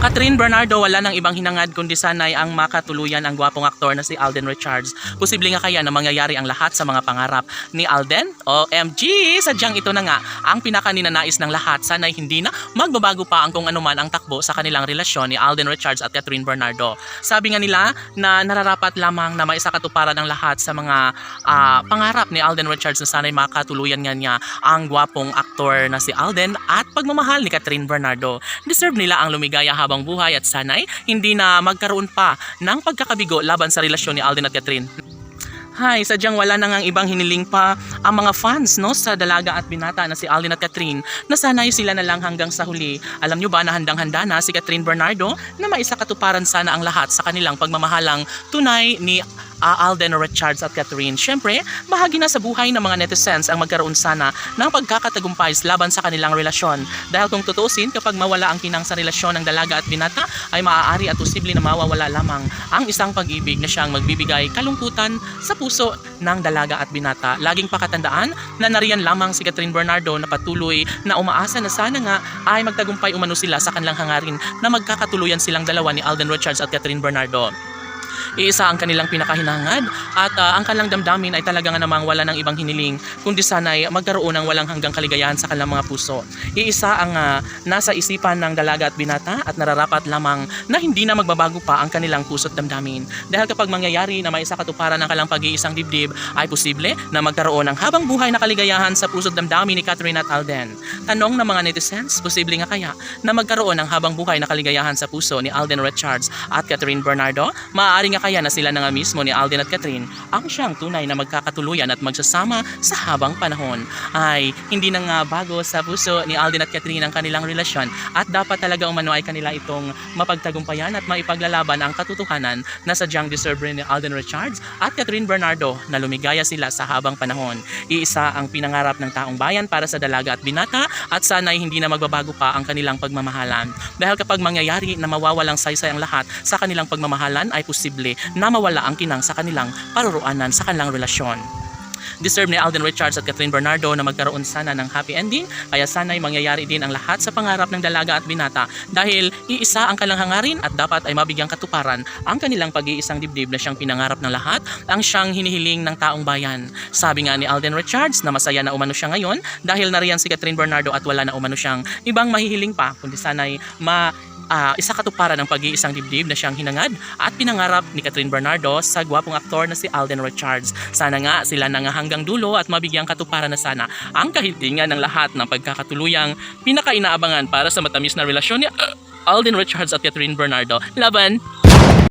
Catherine Bernardo, wala nang ibang hinangad kundi sanay ang makatuluyan ang gwapong aktor na si Alden Richards. Posible nga kaya na mangyayari ang lahat sa mga pangarap ni Alden? OMG! Sadyang ito na nga ang pinakaninanais ng lahat. Sanay hindi na magbabago pa ang kung anuman ang takbo sa kanilang relasyon ni Alden Richards at Catherine Bernardo. Sabi nga nila na nararapat lamang na maisakatuparan ang lahat sa mga pangarap ni Alden Richards na sanay makatuluyan nga niya ang gwapong aktor na si Alden at pagmamahal ni Catherine Bernardo. Deserve nila ang lumigaya habang buhay at sanay hindi na magkaroon pa ng pagkakabigo laban sa relasyon ni Alden at Catherine. Hay, sadyang wala na ngang ibang hiniling pa ang mga fans no sa dalaga at binata na si Alden at Catherine na sanay sila na lang hanggang sa huli. Alam nyo ba na handang-handa na si Catherine Bernardo na maisakatuparan sana ang lahat sa kanilang pagmamahalang tunay ni Alden Richards at Catherine. Siyempre, bahagi na sa buhay ng mga netizens ang magkaroon sana ng pagkakatagumpay laban sa kanilang relasyon. Dahil kung tutuusin, kapag mawala ang kinang sa relasyon ng dalaga at binata, ay maaari at posible na mawawala lamang ang isang pag-ibig na siyang magbibigay kalungkutan sa puso ng dalaga at binata. Laging pakatandaan na nariyan lamang si Catherine Bernardo na patuloy na umaasa na sana nga ay magtagumpay umano sila sa kanilang hangarin na magkakatuluyan silang dalawa ni Alden Richards at Catherine Bernardo. Iisa ang kanilang pinakahinangad at ang kanilang damdamin ay talaga nga namang wala ng ibang hiniling kundi sana'y magkaroon ng walang hanggang kaligayahan sa kanilang mga puso. Iisa ang nasa isipan ng dalaga at binata at nararapat lamang na hindi na magbabago pa ang kanilang puso't damdamin. Dahil kapag mangyayari na maisakatuparan ng kanilang pag-iisang dibdib ay posible na magkaroon ng habang buhay na kaligayahan sa puso't damdamin ni Catherine at Alden. Tanong ng mga netizens, posible nga kaya na magkaroon ng habang buhay na kaligayahan sa puso ni Alden Richards at Catherine Bernardo? Maaari nga kaya na sila na nga mismo ni Alden at Catherine ang siyang tunay na magkakatuluyan at magsasama sa habang panahon. Ay hindi na nga bago sa puso ni Alden at Catherine ang kanilang relasyon at dapat talaga umano ay kanila itong mapagtagumpayan at maipaglalaban ang katotohanan na sadyang deserve rin ni Alden Richards at Catherine Bernardo na lumigaya sila sa habang panahon. Iisa ang pinangarap ng taong bayan para sa dalaga at binata at sana'y hindi na magbabago pa ang kanilang pagmamahalan. Dahil kapag mangyayari na mawawalang saysay ang lahat sa kanilang pagmamahalan ay posible na mawala ang kinang sa kanilang paruroonan sa kanilang relasyon. Deserve ni Alden Richards at Catherine Bernardo na magkaroon sana ng happy ending, kaya sana'y mangyayari din ang lahat sa pangarap ng dalaga at binata dahil iisa ang kanilang hangarin at dapat ay mabigyang katuparan ang kanilang pag-iisang dibdib na siyang pinangarap ng lahat, ang siyang hinihiling ng taong bayan. Sabi nga ni Alden Richards na masaya na umano siya ngayon dahil nariyan si Catherine Bernardo at wala na umano siyang ibang mahihiling pa kundi sana'y isa katuparan ng pag-iisang dibdib na siyang hinangad at pinangarap ni Catherine Bernardo sa gwapong aktor na si Alden Richards. Sana nga sila na nga hanggang dulo at mabigyang katuparan na sana ang kahilingan ng lahat ng pagkakatuluyang pinakainaabangan para sa matamis na relasyon ni Alden Richards at Catherine Bernardo. Laban!